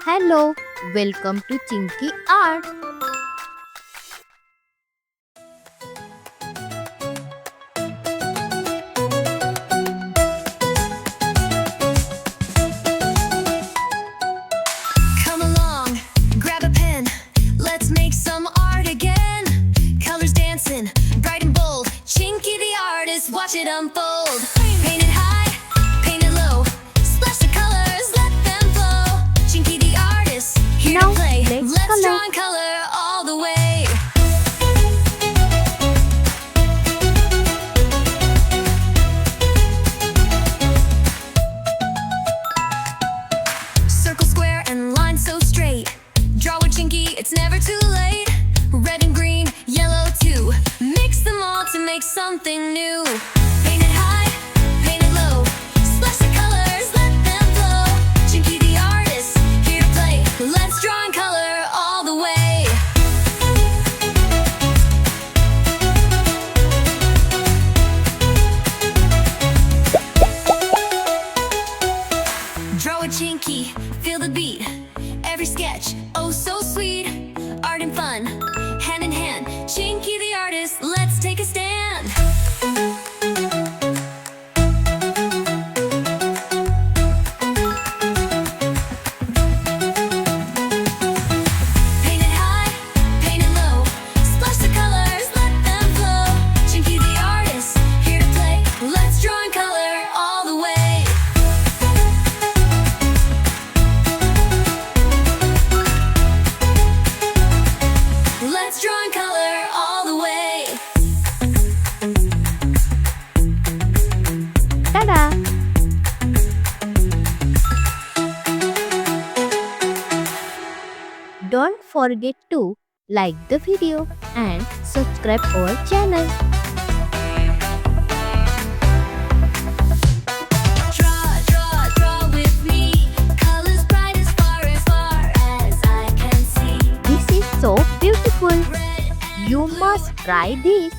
Hello, welcome to Chinky Art. Come along, grab a pen, let's make some art again. Colors dancing, bright and bold, Chinky the artist, watch it unfold. Paint it high, paint it low, splash the colors, let them flow. Chinky the artist, here Now, to play, let's let's color. draw and color all the way. Circle, square, and line so straight. Draw with Chinky, it's never too late. Red and green, yellow too. Mix them all to make something new. Paint it high, paint it low. Splash the colors, let them flow. Chinky the artist, here to play. Let's draw and color all the way. Draw with Chinky, feel the beat. Every sketch, oh so sweet. Art and fun, hand in hand. Chinky the artist, let's take a stand. Paint it high, paint it low. Splash the colors, let them flow. Chinky the artist, here to play. Let's draw and color all the way. Let's draw and color all the way. Ta-da! Don't forget to like the video and subscribe our channel. Draw with me. Colors bright as far as I can see. This is so beautiful. Red and You must try this.